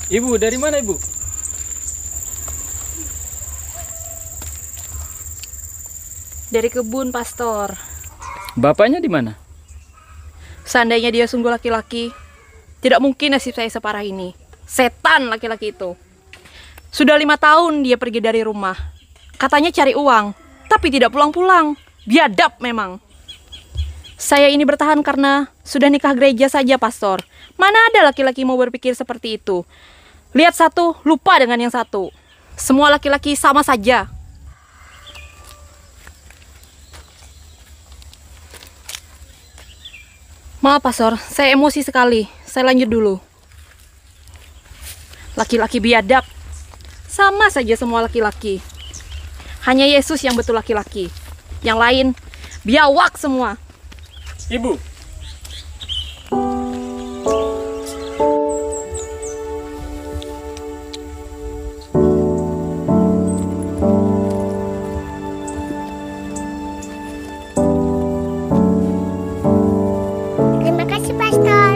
Ibu, dari mana ibu? Dari kebun, Pastor. Bapaknya di mana? Seandainya dia sungguh laki-laki, tidak mungkin nasib saya separah ini. Setan laki-laki itu. Sudah 5 tahun dia pergi dari rumah. Katanya cari uang, tapi tidak pulang-pulang. Biadab memang. Saya ini bertahan karena sudah nikah gereja saja, Pastor. Mana ada laki-laki mau berpikir seperti itu? Lihat satu, lupa dengan yang satu. Semua laki-laki sama saja. Maaf, Pastor, saya emosi sekali. Saya lanjut dulu. Laki-laki biadab. Sama saja semua laki-laki. Hanya Yesus yang betul laki-laki. Yang lain, biawak semua. Ibu. Terima kasih, Pastor.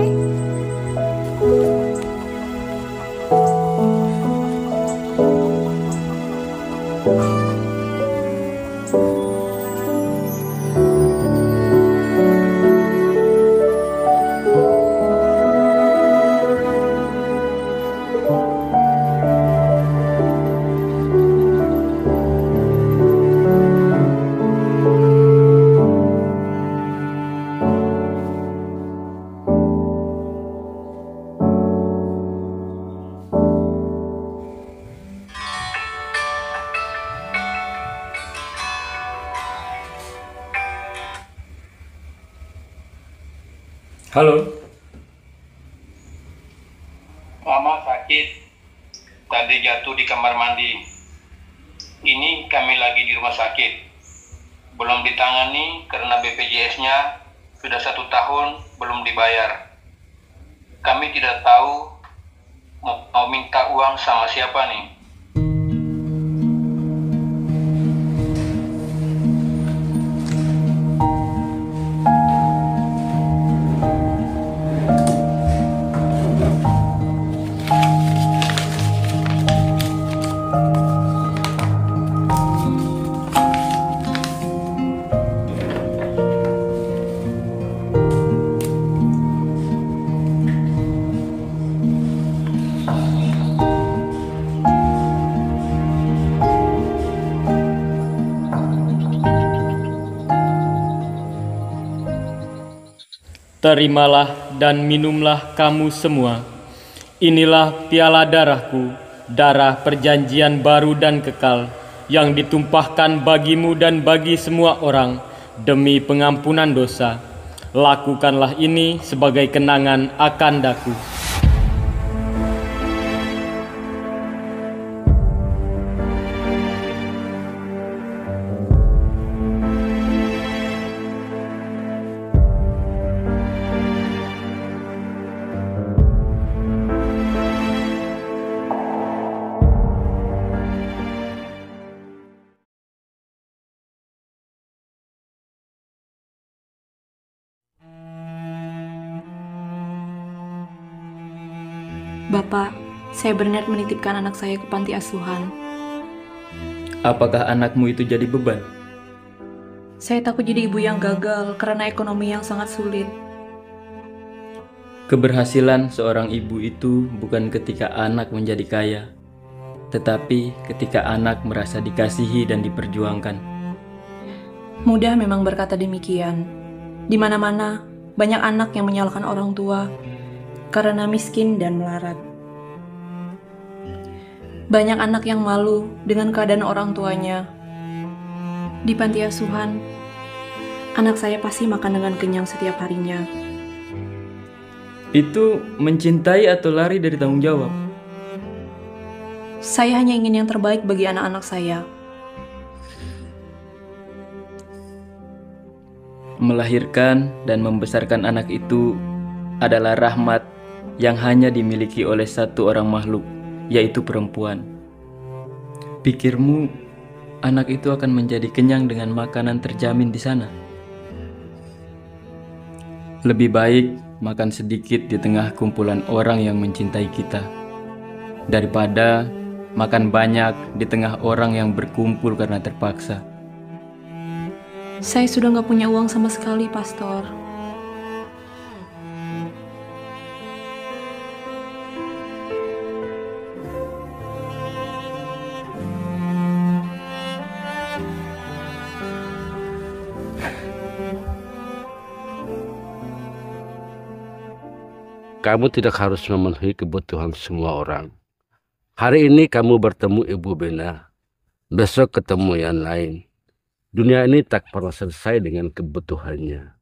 Halo. Mama sakit, tadi jatuh di kamar mandi. Ini kami lagi di rumah sakit. Belum ditangani karena BPJS-nya sudah 1 tahun belum dibayar. Kami tidak tahu mau minta uang sama siapa nih. Terimalah dan minumlah kamu semua. Inilah piala darahku, darah perjanjian baru dan kekal, yang ditumpahkan bagimu dan bagi semua orang, demi pengampunan dosa. Lakukanlah ini sebagai kenangan akan daku. Bapak, saya berniat menitipkan anak saya ke panti asuhan. Apakah anakmu itu jadi beban? Saya takut jadi ibu yang gagal karena ekonomi yang sangat sulit. Keberhasilan seorang ibu itu bukan ketika anak menjadi kaya, tetapi ketika anak merasa dikasihi dan diperjuangkan. Mudah memang berkata demikian. Di mana-mana, banyak anak yang menyalahkan orang tua karena miskin dan melarat. Banyak anak yang malu dengan keadaan orang tuanya. Di panti asuhan, anak saya pasti makan dengan kenyang setiap harinya. Itu mencintai atau lari dari tanggung jawab? Saya hanya ingin yang terbaik bagi anak-anak saya. Melahirkan dan membesarkan anak itu adalah rahmat yang hanya dimiliki oleh satu orang makhluk, yaitu perempuan. Pikirmu anak itu akan menjadi kenyang dengan makanan terjamin di sana? Lebih baik makan sedikit di tengah kumpulan orang yang mencintai kita. daripada makan banyak di tengah orang yang berkumpul karena terpaksa. Saya sudah nggak punya uang sama sekali, Pastor. Kamu tidak harus memenuhi kebutuhan semua orang. Hari ini kamu bertemu Ibu Bena, besok ketemu yang lain. Dunia ini tak pernah selesai dengan kebutuhannya.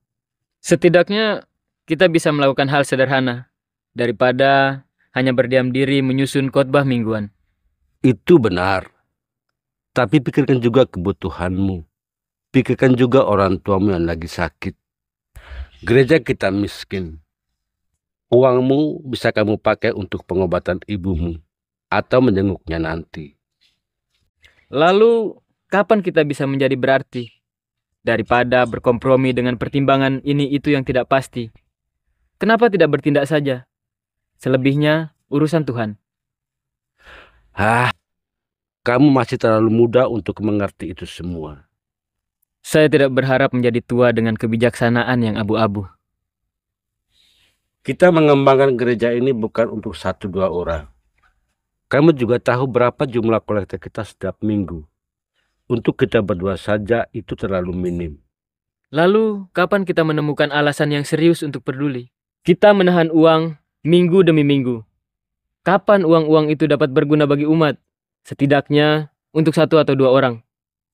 Setidaknya kita bisa melakukan hal sederhana daripada hanya berdiam diri menyusun khotbah mingguan. Itu benar. Tapi pikirkan juga kebutuhanmu. Pikirkan juga orang tuamu yang lagi sakit. Gereja kita miskin. Uangmu bisa kamu pakai untuk pengobatan ibumu atau menjenguknya nanti. Lalu, kapan kita bisa menjadi berarti? Daripada berkompromi dengan pertimbangan ini itu yang tidak pasti. Kenapa tidak bertindak saja? Selebihnya, urusan Tuhan. Kamu masih terlalu muda untuk mengerti itu semua. Saya tidak berharap menjadi tua dengan kebijaksanaan yang abu-abu. Kita mengembangkan gereja ini bukan untuk 1-2 orang. Kamu juga tahu berapa jumlah kolektor kita setiap minggu. Untuk kita berdua saja itu terlalu minim. Lalu, kapan kita menemukan alasan yang serius untuk peduli? Kita menahan uang minggu demi minggu. Kapan uang-uang itu dapat berguna bagi umat? Setidaknya untuk 1 atau 2 orang.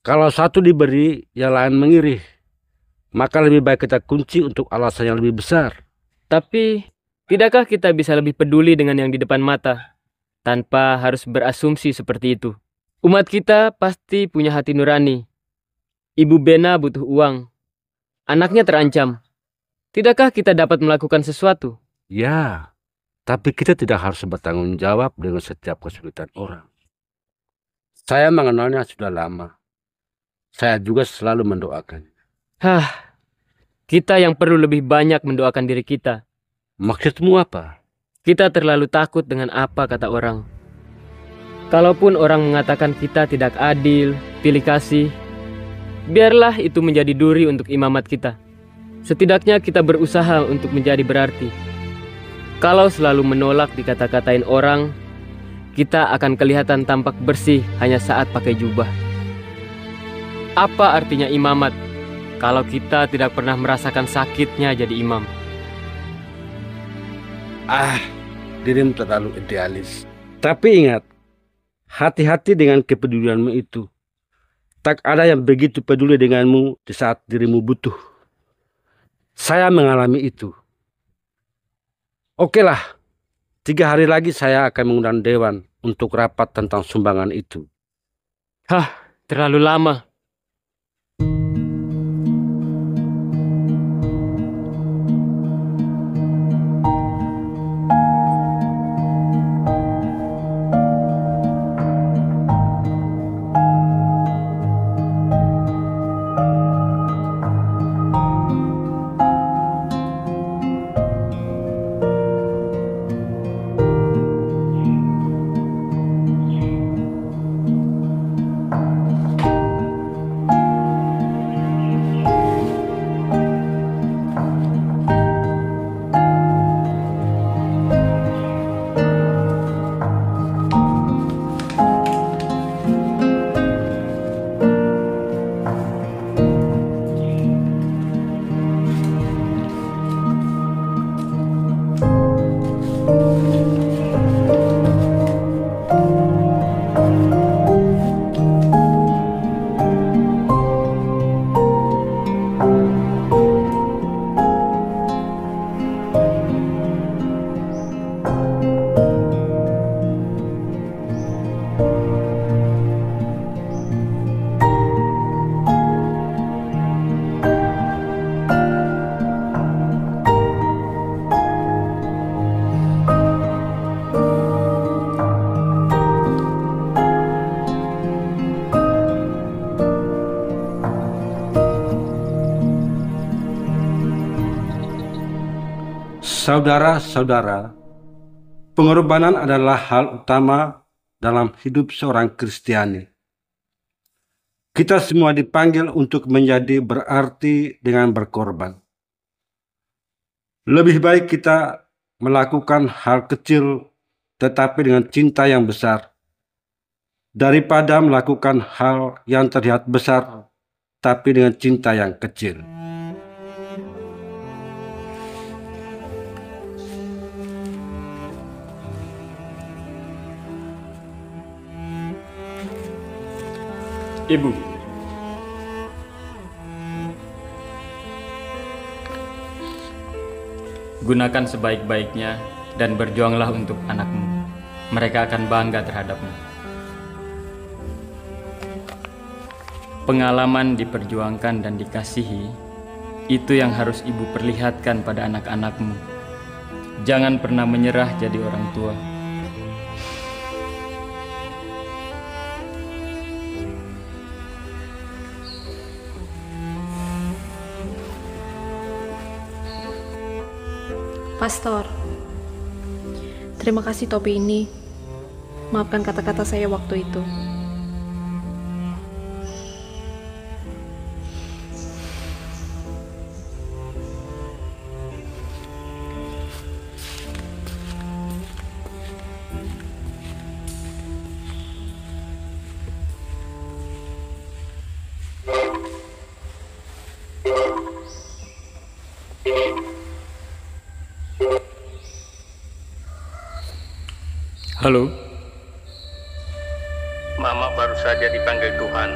Kalau satu diberi, yang lain mengirih. Maka lebih baik kita kunci untuk alasan yang lebih besar. Tapi, tidakkah kita bisa lebih peduli dengan yang di depan mata, tanpa harus berasumsi seperti itu? Umat kita pasti punya hati nurani. Ibu Bena butuh uang. Anaknya terancam. Tidakkah kita dapat melakukan sesuatu? Ya, tapi kita tidak harus bertanggung jawab dengan setiap kesulitan orang. Saya mengenalnya sudah lama. Saya juga selalu mendoakan. Kita yang perlu lebih banyak mendoakan diri kita. Maksudmu apa? Kita terlalu takut dengan apa kata orang. Kalaupun orang mengatakan kita tidak adil, pilih kasih, biarlah itu menjadi duri untuk imamat kita. Setidaknya kita berusaha untuk menjadi berarti. Kalau selalu menolak dikata-katain orang, kita akan kelihatan tampak bersih hanya saat pakai jubah. Apa artinya imamat kalau kita tidak pernah merasakan sakitnya jadi imam? Dirimu terlalu idealis. Tapi ingat, hati-hati dengan kepedulianmu itu. Tak ada yang begitu peduli denganmu di saat dirimu butuh. Saya mengalami itu. Oke lah, 3 hari lagi saya akan mengundang Dewan untuk rapat tentang sumbangan itu. Terlalu lama. Saudara-saudara, Pengorbanan adalah hal utama dalam hidup seorang Kristiani. Kita semua dipanggil untuk menjadi berarti dengan berkorban. Lebih baik kita melakukan hal kecil tetapi dengan cinta yang besar, daripada melakukan hal yang terlihat besar tapi dengan cinta yang kecil. Ibu, gunakan sebaik-baiknya dan berjuanglah untuk anakmu. Mereka akan bangga terhadapmu. Pengalaman diperjuangkan dan dikasihi, itu yang harus ibu perlihatkan pada anak-anakmu. Jangan pernah menyerah jadi orang tua. Pastor, terima kasih topi ini. Maafkan kata-kata saya waktu itu. Halo, Mama baru saja dipanggil Tuhan